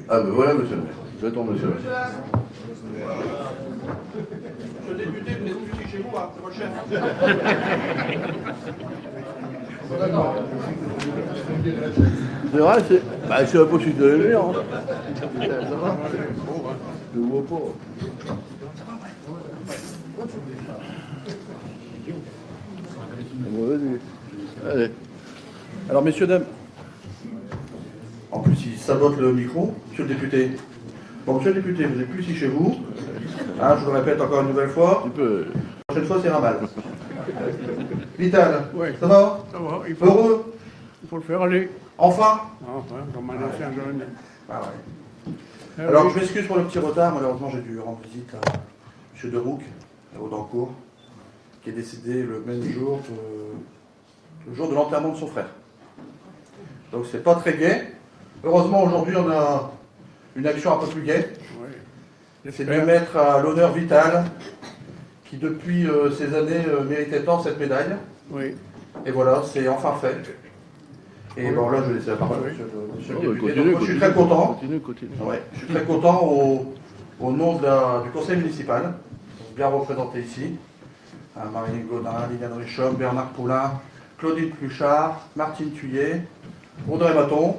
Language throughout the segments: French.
Ah ben voilà, monsieur le maire. J'attends, monsieur le maire. Monsieur le député, vous n'êtes plus chez vous, hein, c'est votre chef. C'est vrai, c'est. Bah, c'est impossible de le lire. Hein. Ça va. Je ne vois pas. Allez. Alors, messieurs, dames. En plus, il sabote le micro, monsieur le député. Bon, monsieur le député, vous n'êtes plus ici chez vous. Hein, je vous le répète encore une nouvelle fois. Tu peux. La prochaine fois, c'est un mal. Vital, Oui. ça va? Ça va, Heureux? il faut le faire aller. Enfin? Comme un ancien jeune. Ah ouais. Ah Alors, oui. je m'excuse pour le petit retard. Malheureusement, j'ai dû rendre visite à M. Derouc, à Audencourt, qui est décédé le même jour, le jour de l'enterrement de son frère. Donc, c'est pas très gai. Heureusement, aujourd'hui, on a une action un peu plus gaie. Oui. C'est de mettre à l'honneur Vital, qui depuis ces années méritait tant cette médaille. Oui. Et voilà, c'est enfin fait. Et bon, là, je vais laisser la parole à monsieur le député. Donc, moi, je suis très content. Continue. Ouais, je suis très content au nom du conseil municipal, bien représenté ici. Marie Gaudin, Liliane Richomme, Bernard Poulain, Claudine Pluchard, Martine Thuillet, Audrey Maton,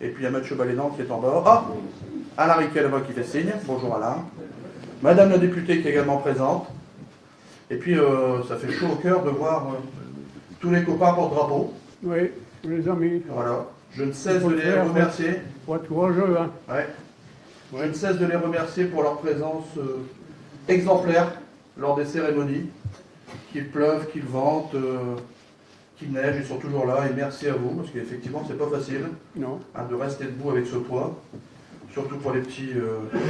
et puis il y a Mathieu Balénan qui est en bord. Ah, Alain Riquet là-bas qui fait signe. Bonjour Alain. Madame la députée qui est également présente. Et puis ça fait chaud au cœur de voir tous les copains porte-drapeau. Oui, les amis. Voilà. Je ne cesse de les remercier. Faut être courageux, hein. Ouais. Je ne cesse de les remercier pour leur présence exemplaire lors des cérémonies. Qu'il pleuve, qu'il vente, qu'il neige, ils sont toujours là. Et merci à vous, parce qu'effectivement, c'est pas facile Non. de rester debout avec ce poids. Surtout pour les petits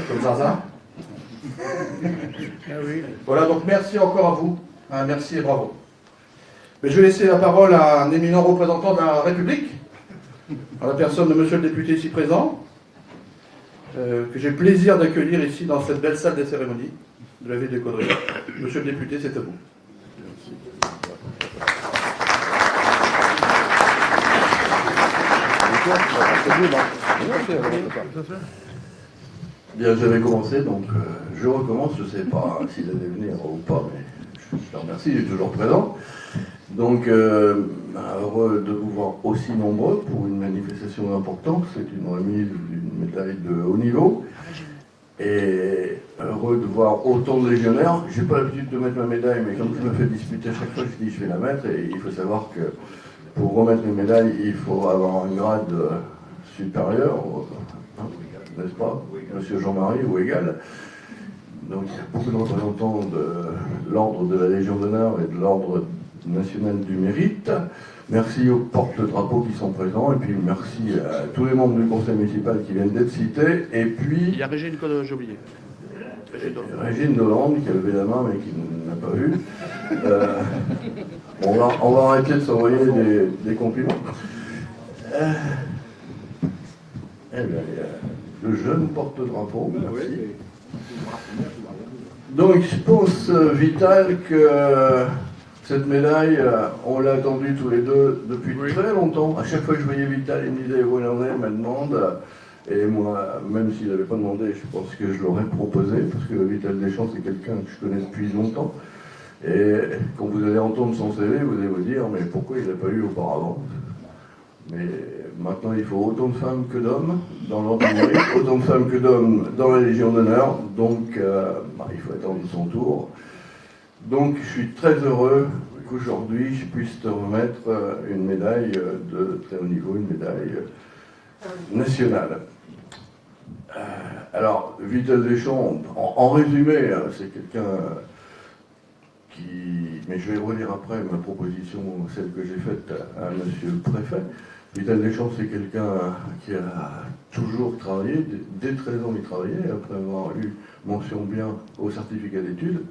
comme Zaza. Ah oui. Voilà, donc merci encore à vous. Merci et bravo. Mais je vais laisser la parole à un éminent représentant de la République, à la personne de monsieur le député ici présent, que j'ai plaisir d'accueillir ici dans cette belle salle des cérémonies de la ville de Caudry. Monsieur le député, c'est à vous. Bien, j'avais commencé, donc je recommence. Je ne sais pas s'il allait venir ou pas, mais je te remercie, il est toujours présent. Donc, heureux de vous voir aussi nombreux pour une manifestation importante. C'est une remise d'une médaille de haut niveau. Et heureux de voir autant de légionnaires. J'ai pas l'habitude de mettre ma médaille, mais comme je me fais disputer chaque fois, je dis je vais la mettre. Et il faut savoir que pour remettre une médaille, il faut avoir un grade supérieur, n'est-ce pas, monsieur Jean-Marie, ou égal. Donc il y a beaucoup de représentants de l'ordre de la Légion d'honneur et de l'ordre national du mérite. Merci aux porte-drapeaux qui sont présents, et puis merci à tous les membres du conseil municipal qui viennent d'être cités, et puis... Il y a Régine que j'ai oublié. Régine Dolande qui a levé la main mais qui n'a pas vu. On va arrêter de s'envoyer des compliments. Eh bien, il y a le jeune porte-drapeau, merci. Donc je pense, Vital, que cette médaille, on l'a attendue tous les deux depuis très longtemps. À chaque fois que je voyais Vital, il me disait où il en est, ma demande. Et moi, même s'il n'avait pas demandé, je pense que je l'aurais proposé, parce que Vital Deschamps, c'est quelqu'un que je connais depuis longtemps. Et quand vous allez entendre son CV, vous allez vous dire, mais pourquoi il n'a pas eu auparavant? Mais maintenant, il faut autant de femmes que d'hommes dans l'ordre du mérite, autant de femmes que d'hommes dans la Légion d'honneur, donc il faut attendre son tour. Donc je suis très heureux qu'aujourd'hui je puisse te remettre une médaille de très haut niveau, une médaille nationale. Alors, Vital Deschamps, en résumé, c'est quelqu'un qui... Mais je vais relire après ma proposition, celle que j'ai faite à monsieur le préfet. Vital Deschamps, c'est quelqu'un qui a toujours travaillé, dès 13 ans il travaillait, après avoir eu mention bien au certificat d'études.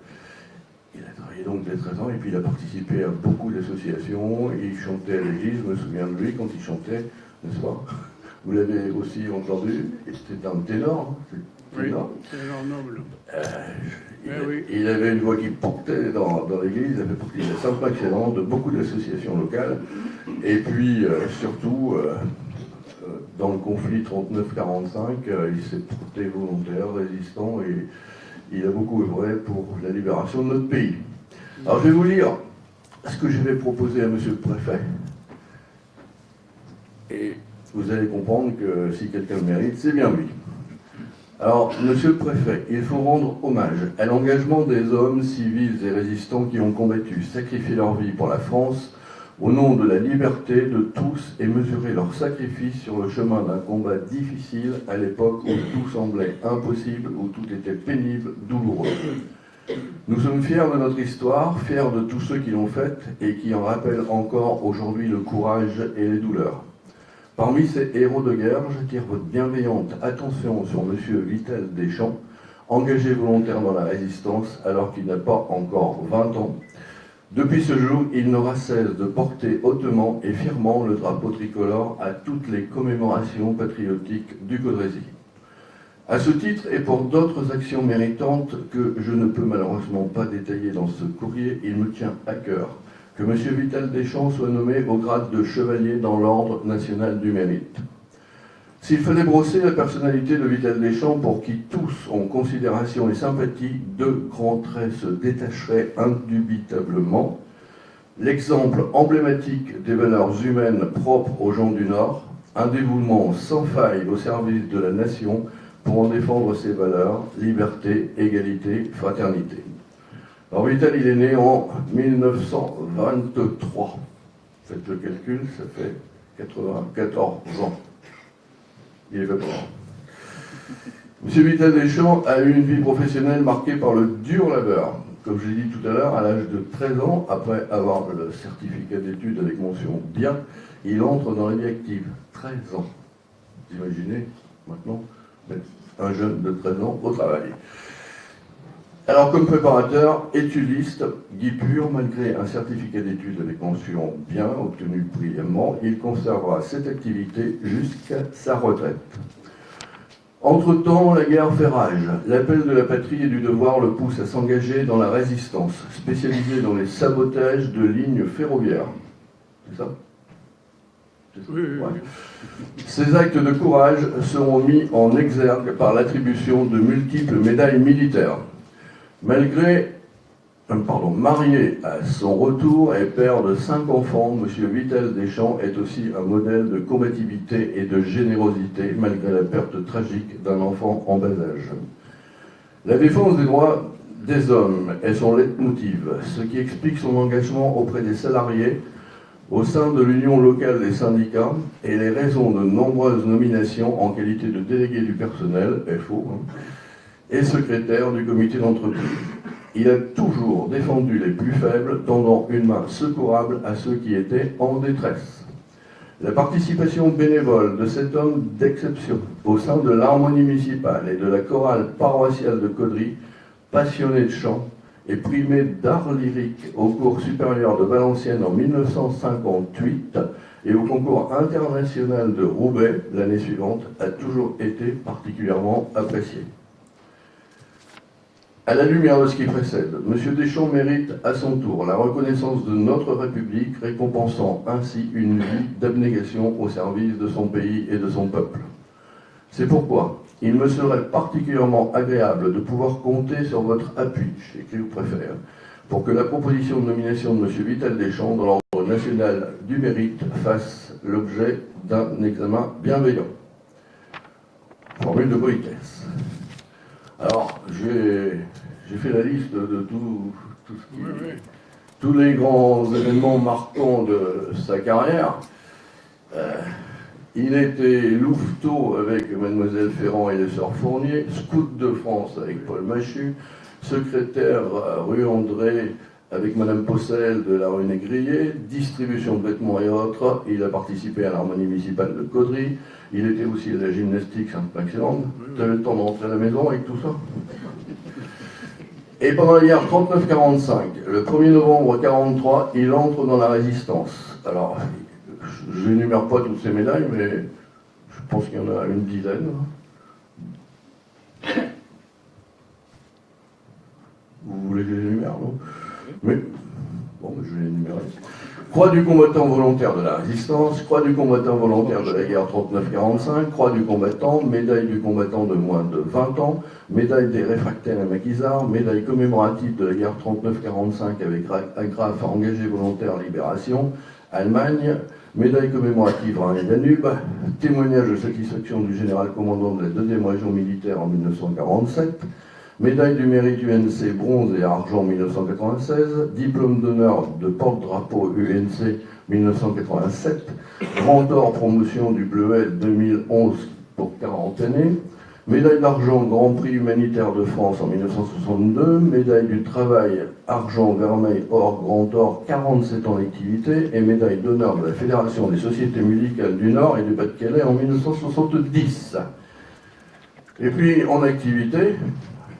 Il a travaillé donc dès 13 ans, et puis il a participé à beaucoup d'associations, il chantait à l'église, je me souviens de lui quand il chantait, n'est-ce pas? Vous l'avez aussi entendu, c'était un ténor, hein, Oui, ténor noble. Il avait une voix qui portait dans l'église, il avait partie de la sympathisante de beaucoup d'associations locales, et puis surtout dans le conflit 39-45, il s'est porté volontaire, résistant, et il a beaucoup œuvré pour la libération de notre pays. Alors je vais vous lire ce que je vais proposer à monsieur le préfet. Et vous allez comprendre que si quelqu'un le mérite, c'est bien lui. Alors, monsieur le préfet, il faut rendre hommage à l'engagement des hommes civils et résistants qui ont combattu, sacrifié leur vie pour la France, au nom de la liberté de tous, et mesurer leur sacrifice sur le chemin d'un combat difficile à l'époque où tout semblait impossible, où tout était pénible, douloureux. Nous sommes fiers de notre histoire, fiers de tous ceux qui l'ont faite et qui en rappellent encore aujourd'hui le courage et les douleurs. Parmi ces héros de guerre, j'attire votre bienveillante attention sur M. Vital Deschamps, engagé volontaire dans la résistance alors qu'il n'a pas encore 20 ans. Depuis ce jour, il n'aura cesse de porter hautement et fièrement le drapeau tricolore à toutes les commémorations patriotiques du Caudrésie. À ce titre, et pour d'autres actions méritantes que je ne peux malheureusement pas détailler dans ce courrier, il me tient à cœur que M. Vital Deschamps soit nommé au grade de chevalier dans l'Ordre national du mérite. S'il fallait brosser la personnalité de Vital Deschamps, pour qui tous ont considération et sympathie, deux grands traits se détacheraient indubitablement. L'exemple emblématique des valeurs humaines propres aux gens du Nord, un dévouement sans faille au service de la nation pour en défendre ses valeurs, liberté, égalité, fraternité. Alors Vital, il est né en 1923. Faites le calcul, ça fait 94 ans. Il est pas mort. Monsieur Vital Deschamps a eu une vie professionnelle marquée par le dur labeur. Comme je l'ai dit tout à l'heure, à l'âge de 13 ans, après avoir le certificat d'études avec mention bien, il entre dans la vie active. 13 ans. Vous imaginez, maintenant, mettre un jeune de 13 ans au travail. Alors, comme préparateur, étudiste, Guy Pur, malgré un certificat d'études avec mention bien, obtenu brillamment, il conservera cette activité jusqu'à sa retraite. Entre-temps, la guerre fait rage. L'appel de la patrie et du devoir le pousse à s'engager dans la résistance, spécialisée dans les sabotages de lignes ferroviaires. C'est ça ? Oui. Ouais. Ces actes de courage seront mis en exergue par l'attribution de multiples médailles militaires. Marié à son retour et père de 5 enfants, M. Vital Deschamps est aussi un modèle de combativité et de générosité, malgré la perte tragique d'un enfant en bas âge. La défense des droits des hommes est son leitmotiv, ce qui explique son engagement auprès des salariés, au sein de l'Union locale des syndicats, et les raisons de nombreuses nominations en qualité de délégué du personnel, FO, et secrétaire du comité d'entreprise. Il a toujours défendu les plus faibles, tendant une main secourable à ceux qui étaient en détresse. La participation bénévole de cet homme d'exception au sein de l'harmonie municipale et de la chorale paroissiale de Caudry, passionné de chant et primé d'art lyrique au cours supérieur de Valenciennes en 1958 et au concours international de Roubaix l'année suivante, a toujours été particulièrement apprécié. À la lumière de ce qui précède, M. Deschamps mérite à son tour la reconnaissance de notre République, récompensant ainsi une vie d'abnégation au service de son pays et de son peuple. C'est pourquoi il me serait particulièrement agréable de pouvoir compter sur votre appui, j'ai écrit au préfet, pour que la proposition de nomination de M. Vital Deschamps dans l'Ordre national du mérite fasse l'objet d'un examen bienveillant. Formule de politesse. Alors, j'ai fait la liste de tous les grands événements marquants de sa carrière. Il était louveteau avec Mademoiselle Ferrand et les Sœurs Fournier, scout de France avec Paul Machu, secrétaire rue André avec Madame Possel de la rue Négrier, distribution de vêtements et autres. Il a participé à l'harmonie municipale de Caudry. Il était aussi à la gymnastique Sainte-Maximande. Tu as eu le temps de rentrer à la maison avec tout ça? Et pendant la guerre 39-45, le 1er novembre 1943, il entre dans la résistance. Alors, je n'énumère pas toutes ces médailles, mais je pense qu'il y en a une dizaine. Vous voulez que je les énumère, non? Mais, bon, je vais les énumérer. Croix du combattant volontaire de la résistance, croix du combattant volontaire de la guerre 39-45, croix du combattant, médaille du combattant de moins de 20 ans, médaille des réfractaires et maquisards, médaille commémorative de la guerre 39-45 avec agrafe à engagé volontaire libération, Allemagne, médaille commémorative Rhin-Danube, témoignage de satisfaction du général commandant de la 2e région militaire en 1947, médaille du mérite UNC bronze et argent 1996, diplôme d'honneur de porte-drapeau UNC 1987, grand or promotion du Bleuet 2011 pour 40 années, médaille d'argent Grand Prix humanitaire de France en 1962, médaille du travail argent vermeil or grand or 47 ans d'activité et médaille d'honneur de la Fédération des sociétés musicales du Nord et du Pas-de-Calais en 1970. Et puis en activité,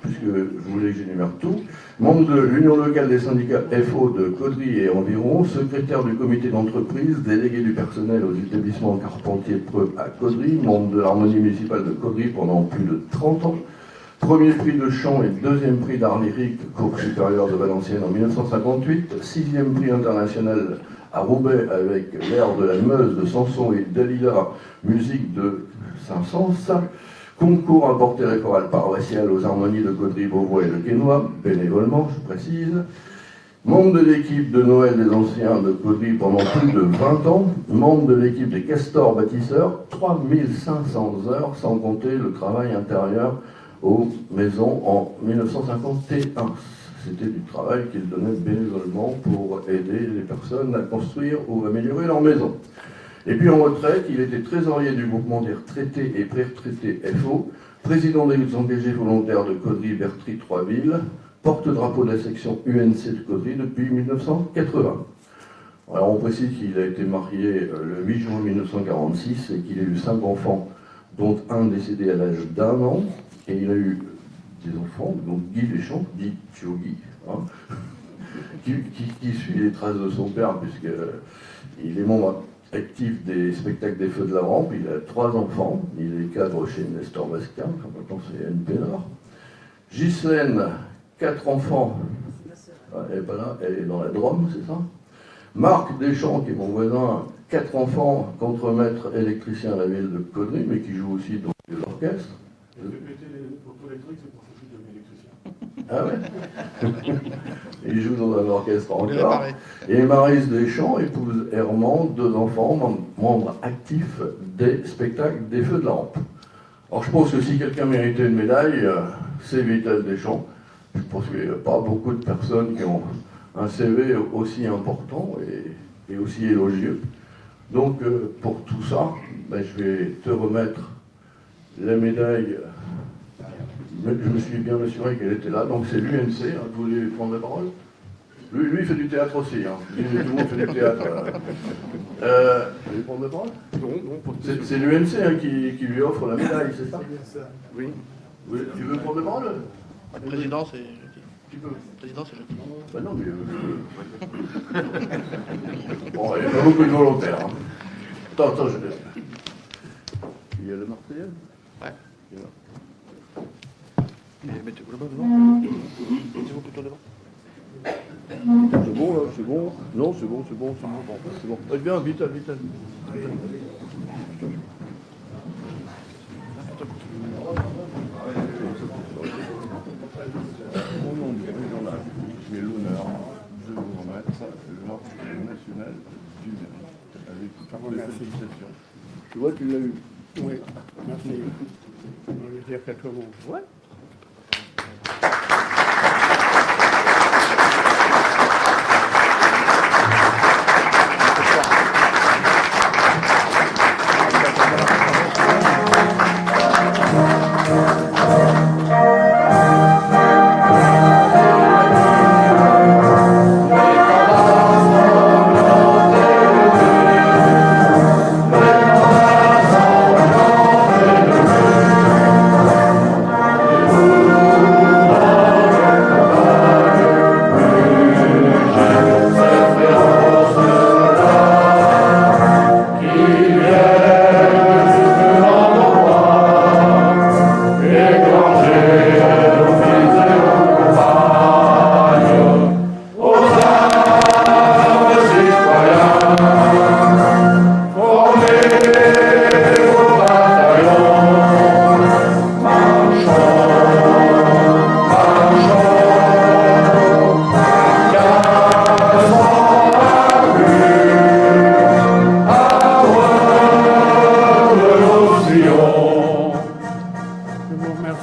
puisque je voulais que j'énumère tout, membre de l'Union locale des syndicats FO de Caudry et environ, secrétaire du comité d'entreprise, délégué du personnel aux établissements Carpentier-Preux à Caudry, membre de l'harmonie municipale de Caudry pendant plus de 30 ans, premier prix de chant et deuxième prix d'art lyrique, cour supérieure de Valenciennes en 1958, sixième prix international à Roubaix avec l'air de la Meuse de Samson et Dalila, musique de Saint-Saëns, concours importé et chorale paroissiale aux harmonies de Caudry, Beauvois et de Quesnoy, bénévolement, je précise. Membre de l'équipe de Noël des anciens de Caudry pendant plus de 20 ans. Membre de l'équipe des Castors bâtisseurs, 3500 heures, sans compter le travail intérieur aux maisons en 1951. C'était du travail qu'il donnait bénévolement pour aider les personnes à construire ou améliorer leur maison. Et puis en retraite, il était trésorier du groupement des retraités et pré-retraités FO, président des engagés volontaires de Caudry-Bertry-Troisville, porte-drapeau de la section UNC de Caudry depuis 1980. Alors on précise qu'il a été marié le 8 juin 1946 et qu'il a eu 5 enfants, dont un décédé à l'âge d'1 an. Et il a eu des enfants, donc Guy Deschamps, dit Thioguy, hein, qui suit les traces de son père, puisqu'il est membre actif des spectacles des Feux de la Rampe. Il a 3 enfants, il est cadre chez Nestor Vasquin, enfin maintenant c'est NP Nord. Ghislaine, 4 enfants, elle n'est pas là, elle est dans la Drôme, c'est ça. Marc Deschamps, qui est mon voisin, 4 enfants, contremaître électricien à la ville de Caudry, mais qui joue aussi dans l'orchestre. Ah ouais. Il joue dans un orchestre encore. Et Maryse Deschamps, épouse Hermand, 2 enfants, membre actif des spectacles des Feux de la Rampe. Alors je pense que si quelqu'un méritait une médaille, c'est Vital Deschamps. Je pense qu'il n'y a pas beaucoup de personnes qui ont un CV aussi important et aussi élogieux. Donc pour tout ça, je vais te remettre la médaille. Je me suis bien assuré qu'elle était là, donc c'est l'UNC, hein, vous voulez prendre la parole? Lui, il fait du théâtre aussi, hein. Tout le monde fait du théâtre. Vous voulez prendre la parole? Non. C'est l'UNC hein, qui lui offre la médaille, c'est ça? Oui. Tu veux prendre la parole? Le président, c'est gentil. Tu peux. Le président, c'est gentil. Ben non, mais... Bon, il y a pas beaucoup de volontaires. Hein. Attends, je laisse. Il y a le Marseillais? Ouais. Il y a là. Mettez-vous là-bas devant. Mettez-vous plutôt devant. C'est bon là, c'est bon. Non, c'est bon. C'est bon. Viens, vite. Au nom du président, j'ai l'honneur de vous remettre l'ordre national du mérite. Avec toutes les félicitations. Tu vois, tu l'as eu. Oui, merci. On va lui dire quelques mots. Ouais.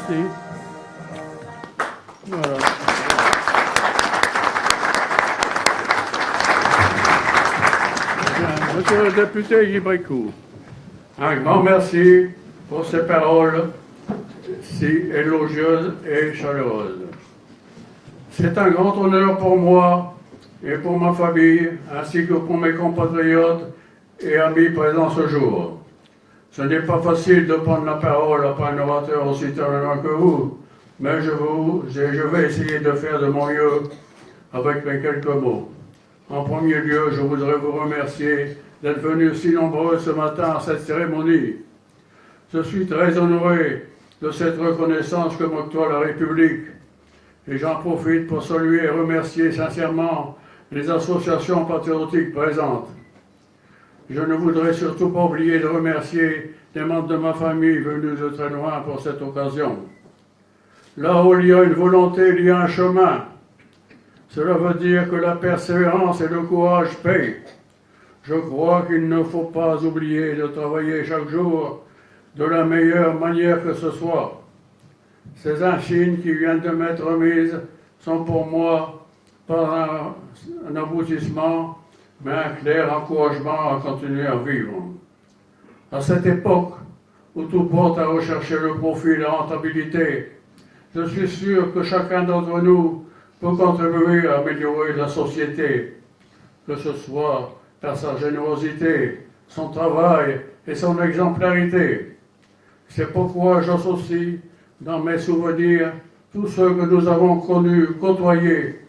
Merci. Voilà. Bien, monsieur le député Guy Bricout. Un grand merci pour ces paroles si élogieuses et chaleureuses. C'est un grand honneur pour moi et pour ma famille, ainsi que pour mes compatriotes et amis présents ce jour. Ce n'est pas facile de prendre la parole après un orateur aussi talonnant que vous, mais je vais essayer de faire de mon mieux avec mes quelques mots. En premier lieu, je voudrais vous remercier d'être venus si nombreux ce matin à cette cérémonie. Je suis très honoré de cette reconnaissance que m'octroie la République et j'en profite pour saluer et remercier sincèrement les associations patriotiques présentes. Je ne voudrais surtout pas oublier de remercier les membres de ma famille venus de très loin pour cette occasion. Là où il y a une volonté, il y a un chemin. Cela veut dire que la persévérance et le courage payent. Je crois qu'il ne faut pas oublier de travailler chaque jour de la meilleure manière que ce soit. Ces insignes qui viennent de m'être remises sont pour moi pas un aboutissement, mais un clair encouragement à continuer à vivre. À cette époque où tout porte à rechercher le profit et la rentabilité, je suis sûr que chacun d'entre nous peut contribuer à améliorer la société, que ce soit par sa générosité, son travail et son exemplarité. C'est pourquoi j'associe dans mes souvenirs tous ceux que nous avons connus, côtoyés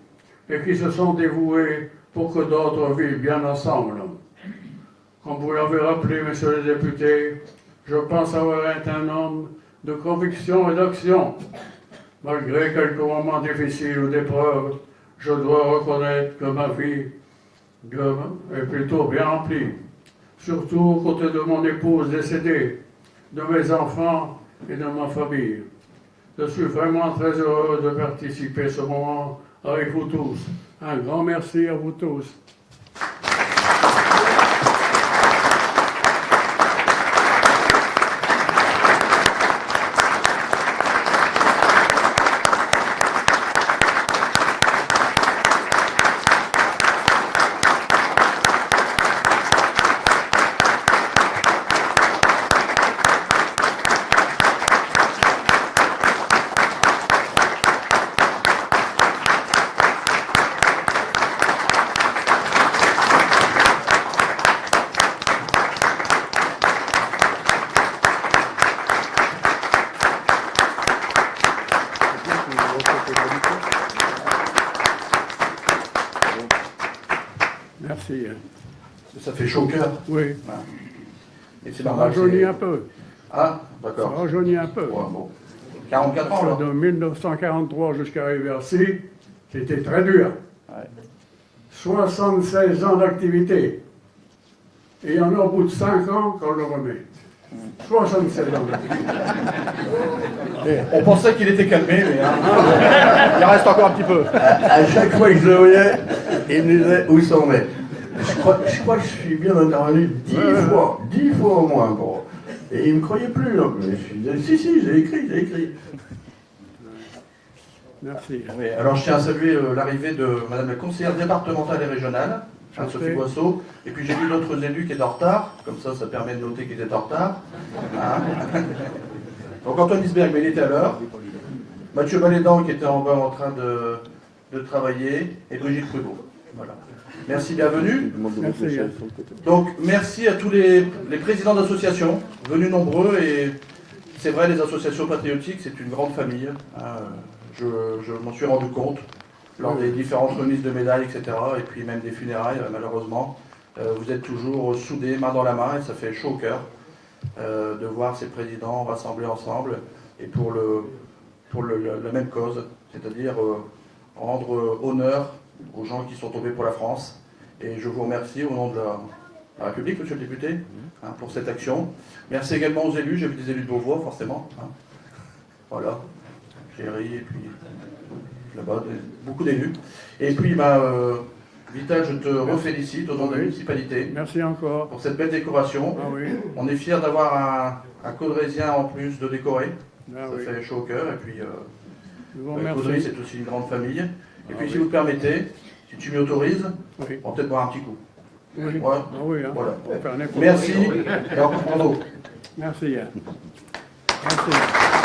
et qui se sont dévoués pour que d'autres vivent bien ensemble. Comme vous l'avez rappelé, messieurs les députés, je pense avoir été un homme de conviction et d'action. Malgré quelques moments difficiles ou d'épreuves, je dois reconnaître que ma vie est plutôt bien remplie. Surtout aux côtés de mon épouse décédée, de mes enfants et de ma famille. Je suis vraiment très heureux de participer à ce moment avec vous tous. Un grand merci à vous tous. Merci. Ça fait chaud au cœur. Oui, Et c'est ça normal. rajeunit c'est- un peu. Ah, Ça d'accord. rajeunit un peu. Ouais, bon. 44 ans, là. De 1943 jusqu'à arriver ici, c'était très dur. Ouais. 76 ans d'activité. Et il y en a au bout de 5 ans qu'on le remet. 76 ans d'activité. On pensait qu'il était calmé, mais hein, il reste encore un petit peu. À chaque fois que je le voyais, il me disait où s'en met. Je crois que je suis bien intervenu 10 fois au moins. Bon. Et il ne me croyait plus. Donc, mais je disais, si, j'ai écrit. Merci. Oui, alors je tiens à saluer l'arrivée de Madame la conseillère départementale et régionale, Anne-Sophie Boisseau, et puis j'ai vu d'autres élus qui étaient en retard, comme ça permet de noter qu'ils étaient en retard. Hein. Donc Antoine Isberg, mais il était à l'heure. Mathieu Balédan qui était en bas en train de travailler, et Brigitte Prudhomme. Voilà. Merci, bienvenue. Merci. Donc merci à tous les présidents d'associations, venus nombreux, et c'est vrai, les associations patriotiques, c'est une grande famille. Hein. Je m'en suis rendu compte lors des différentes remises de médailles, etc. Et puis même des funérailles, malheureusement. Vous êtes toujours soudés, main dans la main, et ça fait chaud au cœur de voir ces présidents rassemblés ensemble et pour la même cause, c'est-à-dire rendre honneur aux gens qui sont tombés pour la France. Et je vous remercie au nom de la République, monsieur le député, hein, pour cette action. Merci également aux élus, j'ai vu des élus de Beauvois, forcément. Hein. Voilà, Chéri, et puis là-bas, beaucoup d'élus. Et puis, Vital, je te refélicite au nom de la municipalité Merci encore. pour cette belle décoration. Ah oui. On est fiers d'avoir un Caudrésien en plus de décorer. Ah ça oui. fait chaud au cœur. Et puis, Je vous Caudry, remercie. c'est aussi une grande famille. Et Ah puis, si oui. vous le permettez, si tu m'autorises, Oui. on va peut-être boire un petit coup. Oui. Ouais. Ah oui, hein. Voilà. On va faire n'importe Merci. quoi. Et encore bravo. Merci. Hein. Merci.